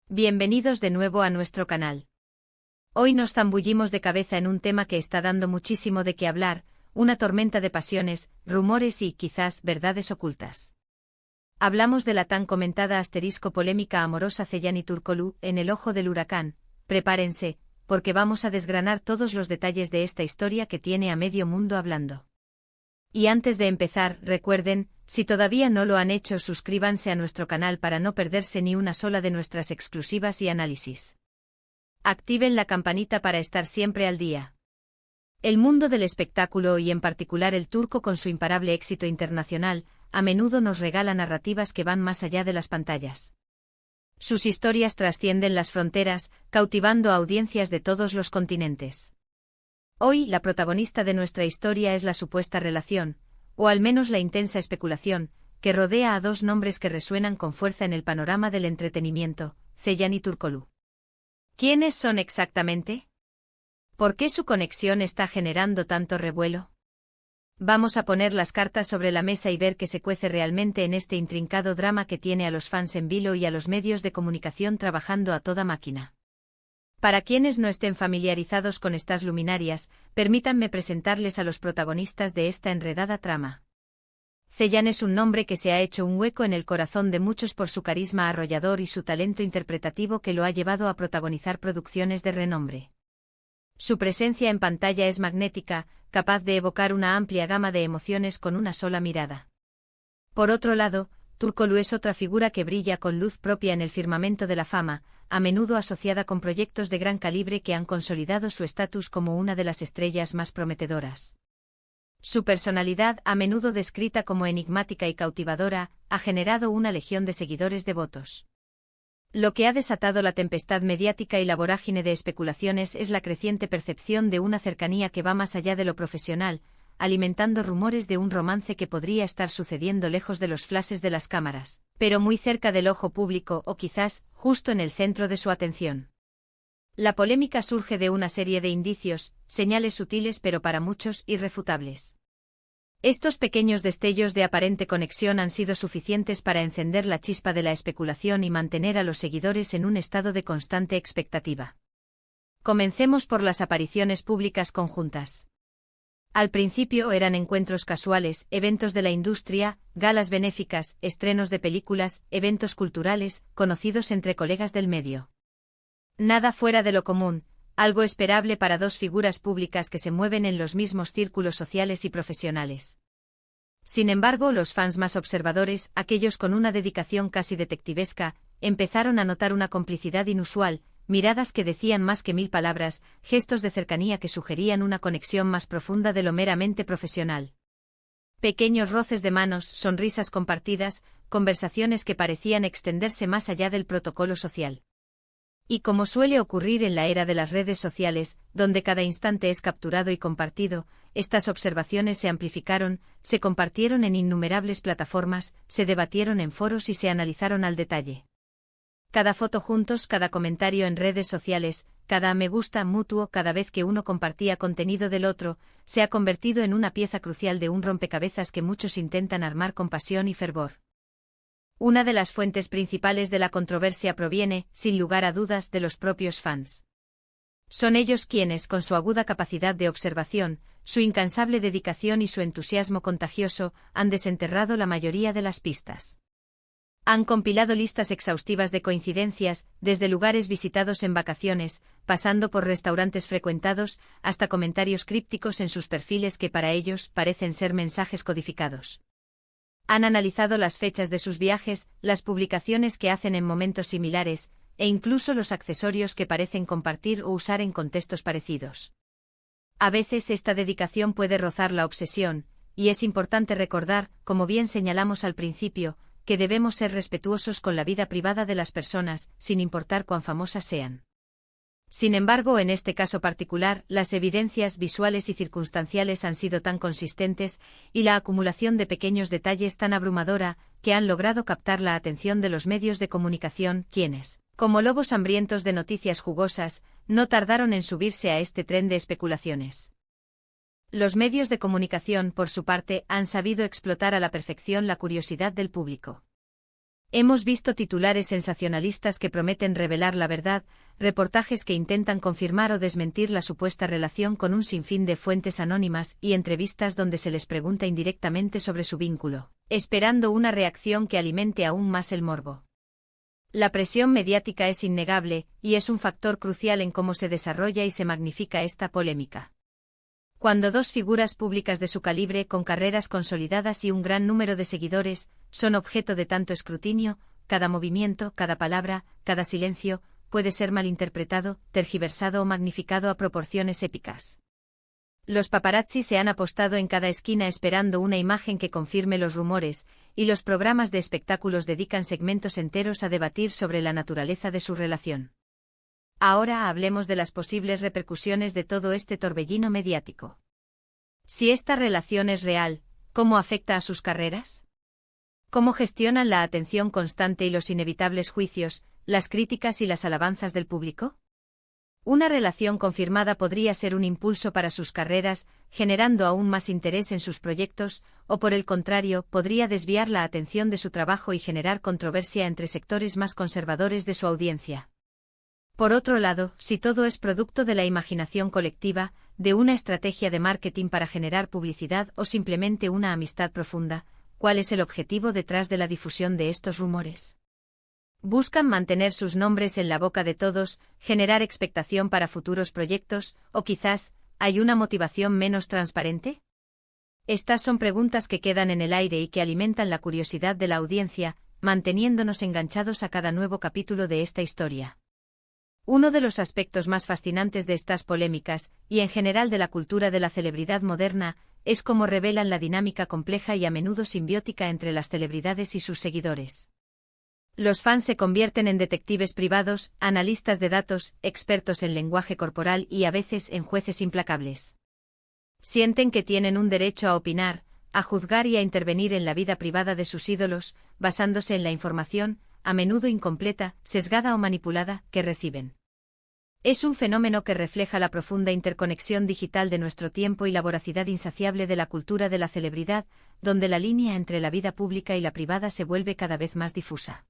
Bienvenidos de nuevo a nuestro canal. Hoy nos zambullimos de cabeza en un tema que está dando muchísimo de qué hablar, una tormenta de pasiones, rumores y, quizás, verdades ocultas. Hablamos de la tan comentada polémica amorosa Zeyhan y Turkoglu en el ojo del huracán. Prepárense, porque vamos a desgranar todos los detalles de esta historia que tiene a medio mundo hablando. Y antes de empezar, recuerden, si todavía no lo han hecho, suscríbanse a nuestro canal para no perderse ni una sola de nuestras exclusivas y análisis. Activen la campanita para estar siempre al día. El mundo del espectáculo y en particular el turco con su imparable éxito internacional, a menudo nos regala narrativas que van más allá de las pantallas. Sus historias trascienden las fronteras, cautivando a audiencias de todos los continentes. Hoy, la protagonista de nuestra historia es la supuesta relación, o al menos la intensa especulación, que rodea a dos nombres que resuenan con fuerza en el panorama del entretenimiento, Zeyhan y Turkoglu. ¿Quiénes son exactamente? ¿Por qué su conexión está generando tanto revuelo? Vamos a poner las cartas sobre la mesa y ver qué se cuece realmente en este intrincado drama que tiene a los fans en vilo y a los medios de comunicación trabajando a toda máquina. Para quienes no estén familiarizados con estas luminarias, permítanme presentarles a los protagonistas de esta enredada trama. Zeyhan es un nombre que se ha hecho un hueco en el corazón de muchos por su carisma arrollador y su talento interpretativo que lo ha llevado a protagonizar producciones de renombre. Su presencia en pantalla es magnética, capaz de evocar una amplia gama de emociones con una sola mirada. Por otro lado, Turkoglu es otra figura que brilla con luz propia en el firmamento de la fama, a menudo asociada con proyectos de gran calibre que han consolidado su estatus como una de las estrellas más prometedoras. Su personalidad, a menudo descrita como enigmática y cautivadora, ha generado una legión de seguidores devotos. Lo que ha desatado la tempestad mediática y la vorágine de especulaciones es la creciente percepción de una cercanía que va más allá de lo profesional, alimentando rumores de un romance que podría estar sucediendo lejos de los flashes de las cámaras, pero muy cerca del ojo público o quizás, justo en el centro de su atención. La polémica surge de una serie de indicios, señales sutiles pero para muchos irrefutables. Estos pequeños destellos de aparente conexión han sido suficientes para encender la chispa de la especulación y mantener a los seguidores en un estado de constante expectativa. Comencemos por las apariciones públicas conjuntas. Al principio eran encuentros casuales, eventos de la industria, galas benéficas, estrenos de películas, eventos culturales, conocidos entre colegas del medio. Nada fuera de lo común, algo esperable para dos figuras públicas que se mueven en los mismos círculos sociales y profesionales. Sin embargo, los fans más observadores, aquellos con una dedicación casi detectivesca, empezaron a notar una complicidad inusual, miradas que decían más que 1000 palabras, gestos de cercanía que sugerían una conexión más profunda de lo meramente profesional. Pequeños roces de manos, sonrisas compartidas, conversaciones que parecían extenderse más allá del protocolo social. Y como suele ocurrir en la era de las redes sociales, donde cada instante es capturado y compartido, estas observaciones se amplificaron, se compartieron en innumerables plataformas, se debatieron en foros y se analizaron al detalle. Cada foto juntos, cada comentario en redes sociales, cada me gusta mutuo cada vez que uno compartía contenido del otro, se ha convertido en una pieza crucial de un rompecabezas que muchos intentan armar con pasión y fervor. Una de las fuentes principales de la controversia proviene, sin lugar a dudas, de los propios fans. Son ellos quienes, con su aguda capacidad de observación, su incansable dedicación y su entusiasmo contagioso, han desenterrado la mayoría de las pistas. Han compilado listas exhaustivas de coincidencias, desde lugares visitados en vacaciones, pasando por restaurantes frecuentados, hasta comentarios crípticos en sus perfiles que para ellos parecen ser mensajes codificados. Han analizado las fechas de sus viajes, las publicaciones que hacen en momentos similares, e incluso los accesorios que parecen compartir o usar en contextos parecidos. A veces esta dedicación puede rozar la obsesión, y es importante recordar, como bien señalamos al principio, que debemos ser respetuosos con la vida privada de las personas, sin importar cuán famosas sean. Sin embargo, en este caso particular, las evidencias visuales y circunstanciales han sido tan consistentes, y la acumulación de pequeños detalles tan abrumadora, que han logrado captar la atención de los medios de comunicación, quienes, como lobos hambrientos de noticias jugosas, no tardaron en subirse a este tren de especulaciones. Los medios de comunicación, por su parte, han sabido explotar a la perfección la curiosidad del público. Hemos visto titulares sensacionalistas que prometen revelar la verdad, reportajes que intentan confirmar o desmentir la supuesta relación con un sinfín de fuentes anónimas y entrevistas donde se les pregunta indirectamente sobre su vínculo, esperando una reacción que alimente aún más el morbo. La presión mediática es innegable, y es un factor crucial en cómo se desarrolla y se magnifica esta polémica. Cuando dos figuras públicas de su calibre, con carreras consolidadas y un gran número de seguidores, son objeto de tanto escrutinio, cada movimiento, cada palabra, cada silencio, puede ser malinterpretado, tergiversado o magnificado a proporciones épicas. Los paparazzi se han apostado en cada esquina esperando una imagen que confirme los rumores, y los programas de espectáculos dedican segmentos enteros a debatir sobre la naturaleza de su relación. Ahora hablemos de las posibles repercusiones de todo este torbellino mediático. Si esta relación es real, ¿cómo afecta a sus carreras? ¿Cómo gestionan la atención constante y los inevitables juicios, las críticas y las alabanzas del público? Una relación confirmada podría ser un impulso para sus carreras, generando aún más interés en sus proyectos, o por el contrario, podría desviar la atención de su trabajo y generar controversia entre sectores más conservadores de su audiencia. Por otro lado, si todo es producto de la imaginación colectiva, de una estrategia de marketing para generar publicidad o simplemente una amistad profunda, ¿cuál es el objetivo detrás de la difusión de estos rumores? ¿Buscan mantener sus nombres en la boca de todos, generar expectación para futuros proyectos, o quizás, hay una motivación menos transparente? Estas son preguntas que quedan en el aire y que alimentan la curiosidad de la audiencia, manteniéndonos enganchados a cada nuevo capítulo de esta historia. Uno de los aspectos más fascinantes de estas polémicas, y en general de la cultura de la celebridad moderna, es cómo revelan la dinámica compleja y a menudo simbiótica entre las celebridades y sus seguidores. Los fans se convierten en detectives privados, analistas de datos, expertos en lenguaje corporal y a veces en jueces implacables. Sienten que tienen un derecho a opinar, a juzgar y a intervenir en la vida privada de sus ídolos, basándose en la información, a menudo incompleta, sesgada o manipulada, que reciben. Es un fenómeno que refleja la profunda interconexión digital de nuestro tiempo y la voracidad insaciable de la cultura de la celebridad, donde la línea entre la vida pública y la privada se vuelve cada vez más difusa.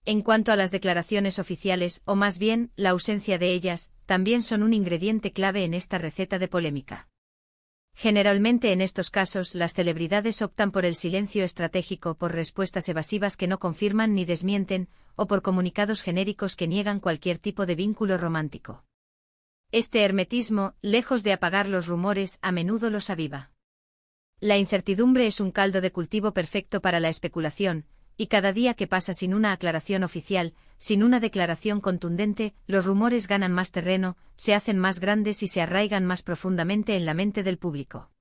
En cuanto a las declaraciones oficiales, o más bien, la ausencia de ellas, también son un ingrediente clave en esta receta de polémica. Generalmente en estos casos las celebridades optan por el silencio estratégico, por respuestas evasivas que no confirman ni desmienten, o por comunicados genéricos que niegan cualquier tipo de vínculo romántico. Este hermetismo, lejos de apagar los rumores, a menudo los aviva. La incertidumbre es un caldo de cultivo perfecto para la especulación, y cada día que pasa sin una aclaración oficial, sin una declaración contundente, los rumores ganan más terreno, se hacen más grandes y se arraigan más profundamente en la mente del público.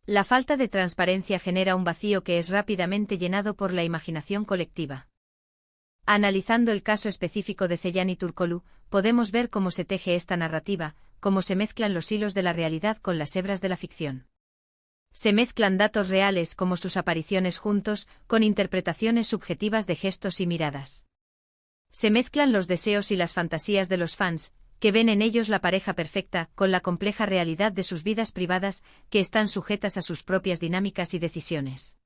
La falta de transparencia genera un vacío que es rápidamente llenado por la imaginación colectiva. Analizando el caso específico de Zeyani Turkoglu, podemos ver cómo se teje esta narrativa, cómo se mezclan los hilos de la realidad con las hebras de la ficción. Se mezclan datos reales como sus apariciones juntos, con interpretaciones subjetivas de gestos y miradas. Se mezclan los deseos y las fantasías de los fans, que ven en ellos la pareja perfecta, con la compleja realidad de sus vidas privadas, que están sujetas a sus propias dinámicas y decisiones.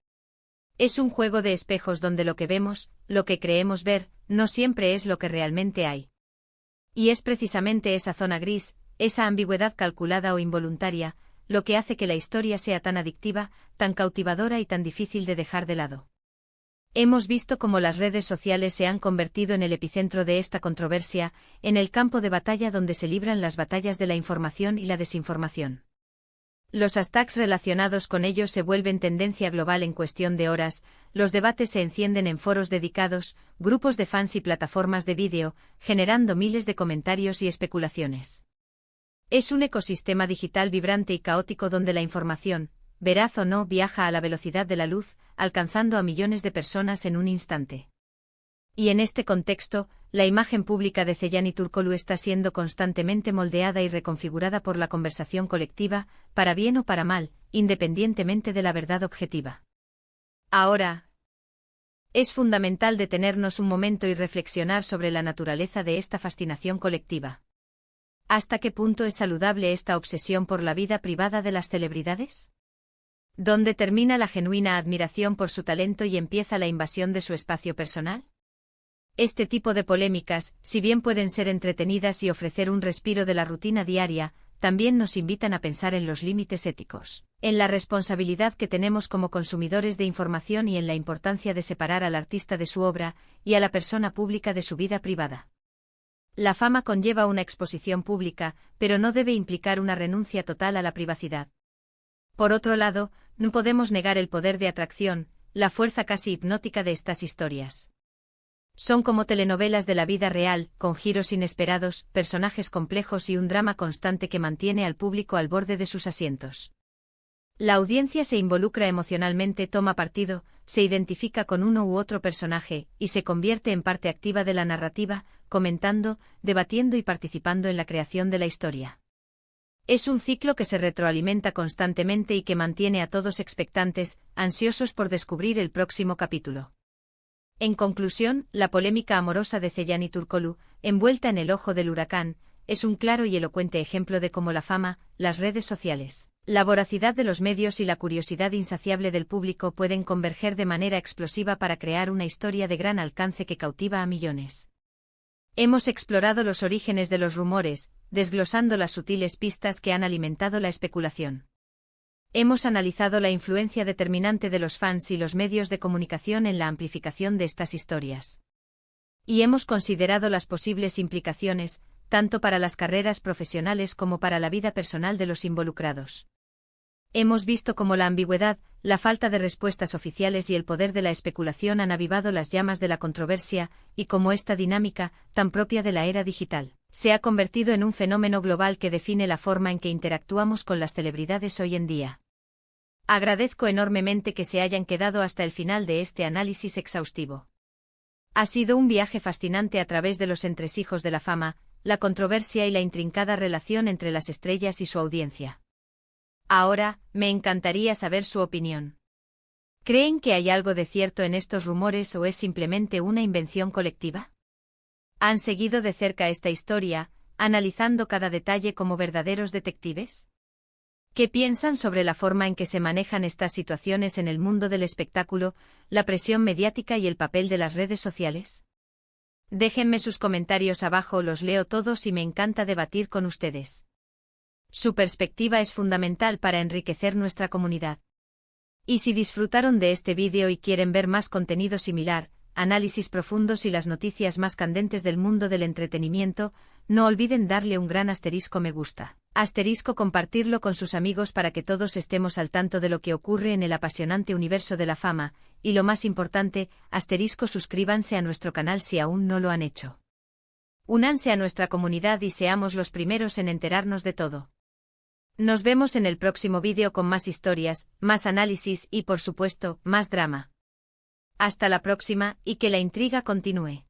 Es un juego de espejos donde lo que vemos, lo que creemos ver, no siempre es lo que realmente hay. Y es precisamente esa zona gris, esa ambigüedad calculada o involuntaria, lo que hace que la historia sea tan adictiva, tan cautivadora y tan difícil de dejar de lado. Hemos visto cómo las redes sociales se han convertido en el epicentro de esta controversia, en el campo de batalla donde se libran las batallas de la información y la desinformación. Los hashtags relacionados con ellos se vuelven tendencia global en cuestión de horas, los debates se encienden en foros dedicados, grupos de fans y plataformas de vídeo, generando miles de comentarios y especulaciones. Es un ecosistema digital vibrante y caótico donde la información, veraz o no, viaja a la velocidad de la luz, alcanzando a millones de personas en un instante. Y en este contexto, la imagen pública de Zeyani Turkoglu está siendo constantemente moldeada y reconfigurada por la conversación colectiva, para bien o para mal, independientemente de la verdad objetiva. Ahora, es fundamental detenernos un momento y reflexionar sobre la naturaleza de esta fascinación colectiva. ¿Hasta qué punto es saludable esta obsesión por la vida privada de las celebridades? ¿Dónde termina la genuina admiración por su talento y empieza la invasión de su espacio personal? Este tipo de polémicas, si bien pueden ser entretenidas y ofrecer un respiro de la rutina diaria, también nos invitan a pensar en los límites éticos, en la responsabilidad que tenemos como consumidores de información y en la importancia de separar al artista de su obra y a la persona pública de su vida privada. La fama conlleva una exposición pública, pero no debe implicar una renuncia total a la privacidad. Por otro lado, no podemos negar el poder de atracción, la fuerza casi hipnótica de estas historias. Son como telenovelas de la vida real, con giros inesperados, personajes complejos y un drama constante que mantiene al público al borde de sus asientos. La audiencia se involucra emocionalmente, toma partido, se identifica con uno u otro personaje, y se convierte en parte activa de la narrativa, comentando, debatiendo y participando en la creación de la historia. Es un ciclo que se retroalimenta constantemente y que mantiene a todos expectantes, ansiosos por descubrir el próximo capítulo. En conclusión, la polémica amorosa de Zeyán y Turkoglu, envuelta en el ojo del huracán, es un claro y elocuente ejemplo de cómo la fama, las redes sociales, la voracidad de los medios y la curiosidad insaciable del público pueden converger de manera explosiva para crear una historia de gran alcance que cautiva a millones. Hemos explorado los orígenes de los rumores, desglosando las sutiles pistas que han alimentado la especulación. Hemos analizado la influencia determinante de los fans y los medios de comunicación en la amplificación de estas historias. Y hemos considerado las posibles implicaciones, tanto para las carreras profesionales como para la vida personal de los involucrados. Hemos visto cómo la ambigüedad, la falta de respuestas oficiales y el poder de la especulación han avivado las llamas de la controversia, y cómo esta dinámica, tan propia de la era digital, se ha convertido en un fenómeno global que define la forma en que interactuamos con las celebridades hoy en día. Agradezco enormemente que se hayan quedado hasta el final de este análisis exhaustivo. Ha sido un viaje fascinante a través de los entresijos de la fama, la controversia y la intrincada relación entre las estrellas y su audiencia. Ahora, me encantaría saber su opinión. ¿Creen que hay algo de cierto en estos rumores o es simplemente una invención colectiva? ¿Han seguido de cerca esta historia, analizando cada detalle como verdaderos detectives? ¿Qué piensan sobre la forma en que se manejan estas situaciones en el mundo del espectáculo, la presión mediática y el papel de las redes sociales? Déjenme sus comentarios abajo, los leo todos y me encanta debatir con ustedes. Su perspectiva es fundamental para enriquecer nuestra comunidad. Y si disfrutaron de este vídeo y quieren ver más contenido similar, análisis profundos y las noticias más candentes del mundo del entretenimiento, no olviden darle un gran asterisco me gusta. Compartirlo con sus amigos para que todos estemos al tanto de lo que ocurre en el apasionante universo de la fama, y lo más importante, suscríbanse a nuestro canal si aún no lo han hecho. Únanse a nuestra comunidad y seamos los primeros en enterarnos de todo. Nos vemos en el próximo vídeo con más historias, más análisis y por supuesto, más drama. Hasta la próxima y que la intriga continúe.